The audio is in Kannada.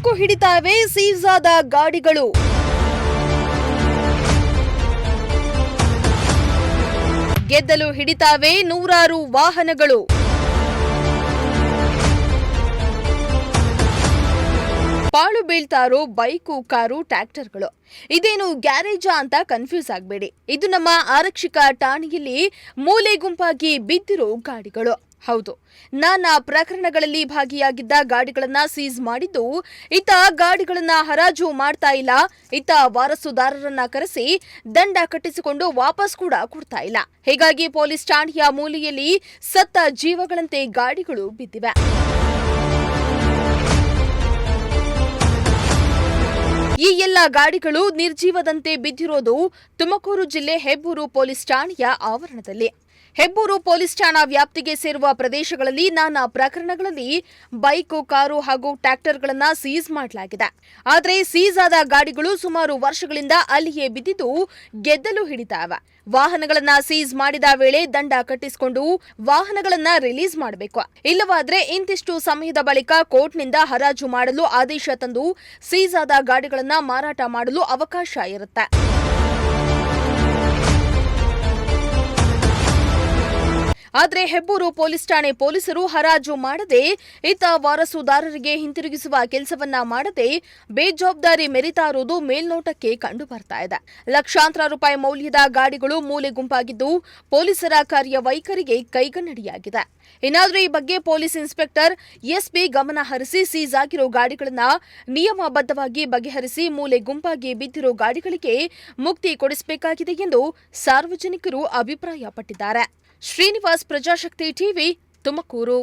ತುಕ್ಕು ಹಿಡಿತಾವೆ ಸೀಸ್ ಆದ ಗಾಡಿಗಳು. ಗೆದ್ದಲು ಹಿಡಿತಾವೆ ನೂರಾರು ವಾಹನಗಳು. ಪಾಳು ಬೀಳ್ತಾರೋ ಬೈಕು, ಕಾರು, ಟ್ರ್ಯಾಕ್ಟರ್ಗಳು. ಇದೇನು ಗ್ಯಾರೇಜಾ ಅಂತ ಕನ್ಫ್ಯೂಸ್ ಆಗಬೇಡಿ. ಇದು ನಮ್ಮ ಆರಕ್ಷಕ ಠಾಣೆಯಲ್ಲಿ ಮೂಲೆ ಗುಂಪಾಗಿ ಬಿದ್ದಿರೋ ಗಾಡಿಗಳು. ಹೌದು, ನಾನಾ ಪ್ರಕರಣಗಳಲ್ಲಿ ಭಾಗಿಯಾಗಿದ್ದ ಗಾಡಿಗಳನ್ನ ಸೀಸ್ ಮಾಡಿದ್ದು, ಇತ್ತ ಗಾಡಿಗಳನ್ನ ಹರಾಜು ಮಾಡ್ತಾ ಇಲ್ಲ, ಇತ್ತ ವಾರಸುದಾರರನ್ನ ಕರೆಸಿ ದಂಡ ಕಟ್ಟಿಸಿಕೊಂಡು ವಾಪಸ್ ಕೂಡ ಕೊಡ್ತಾ ಇಲ್ಲ. ಹೀಗಾಗಿ ಪೊಲೀಸ್ ಠಾಣೆಯ ಮೂಲೆಯಲ್ಲಿ ಸತ್ತ ಜೀವಗಳಂತೆ ಗಾಡಿಗಳು ಬಿದ್ದಿವೆ. ಈ ಎಲ್ಲ ಗಾಡಿಗಳು ನಿರ್ಜೀವದಂತೆ ಬಿದ್ದಿರೋದು ತುಮಕೂರು ಜಿಲ್ಲೆ ಹೆಬ್ಬೂರು ಪೊಲೀಸ್ ಠಾಣೆಯ ಆವರಣದಲ್ಲಿ. ಹೆಬ್ಬೂರು ಪೊಲೀಸ್ ಠಾಣಾ ವ್ಯಾಪ್ತಿಗೆ ಸೇರುವ ಪ್ರದೇಶಗಳಲ್ಲಿ ನಾನಾ ಪ್ರಕರಣಗಳಲ್ಲಿ ಬೈಕು, ಕಾರು ಹಾಗೂ ಟ್ರ್ಯಾಕ್ಟರ್ಗಳನ್ನು ಸೀಸ್ ಮಾಡಲಾಗಿದೆ. ಆದರೆ ಸೀಸ್ ಆದ ಗಾಡಿಗಳು ಸುಮಾರು ವರ್ಷಗಳಿಂದ ಅಲ್ಲಿಯೇ ಬಿದ್ದಿದ್ದು ಗೆದ್ದಲು ಹಿಡಿತಾವೆ. ವಾಹನಗಳನ್ನ ಸೀಸ್ ಮಾಡಿದ ವೇಳೆ ದಂಡ ಕಟ್ಟಿಸಿಕೊಂಡು ವಾಹನಗಳನ್ನ ರಿಲೀಸ್ ಮಾಡಬೇಕು. ಇಲ್ಲವಾದ್ರೆ ಇಂತಿಷ್ಟು ಸಮಯದ ಬಳಿಕ ಕೋರ್ಟ್ನಿಂದ ಹರಾಜು ಮಾಡಲು ಆದೇಶ ತಂದು ಸೀಸ್ ಆದ ಗಾಡಿಗಳನ್ನ ಮಾರಾಟ ಮಾಡಲು ಅವಕಾಶ ಇರುತ್ತೆ. ಆದರೆ ಹೆಬ್ಬೂರು ಪೊಲೀಸ್ ಠಾಣೆ ಪೊಲೀಸರು ಹರಾಜು ಮಾಡದೆ, ಇತ್ತ ವಾರಸುದಾರರಿಗೆ ಹಿಂತಿರುಗಿಸುವ ಕೆಲಸವನ್ನ ಮಾಡದೆ ಬೇಜವಾಬ್ದಾರಿ ಮೆರಿತಾ ಇರುವುದು ಮೇಲ್ನೋಟಕ್ಕೆ ಕಂಡು ಬರ್ತಾ ಇದೆ. ಲಕ್ಷಾಂತರ ರೂಪಾಯಿ ಮೌಲ್ಯದ ಗಾಡಿಗಳು ಮೂಲೆ ಗುಂಪಾಗಿದ್ದು ಪೊಲೀಸರ ಕಾರ್ಯವೈಖರಿಗೆ ಕೈಗನ್ನಡಿಯಾಗಿದೆ. ಇನ್ನಾದರೂ ಈ ಬಗ್ಗೆ ಪೊಲೀಸ್ ಇನ್ಸ್ಪೆಕ್ಟರ್ ಎಸ್ಪಿ ಗಮನ ಹರಿಸಿ ಸೀಸ್ ಆಗಿರೋ ಗಾಡಿಗಳನ್ನ ನಿಯಮಬದ್ಧವಾಗಿ ಬಗೆಹರಿಸಿ ಮೂಲೆ ಗುಂಪಾಗಿ ಬಿದ್ದಿರೋ ಗಾಡಿಗಳಿಗೆ ಮುಕ್ತಿ ಕೊಡಿಸಬೇಕಾಗಿದೆ ಎಂದು ಸಾರ್ವಜನಿಕರು ಅಭಿಪ್ರಾಯಪಟ್ಟಿದ್ದಾರೆ. ಶ್ರೀನಿವಾಸ್, ಪ್ರಜಾಶಕ್ತಿ ಟಿವಿ, ತುಮಕೂರು.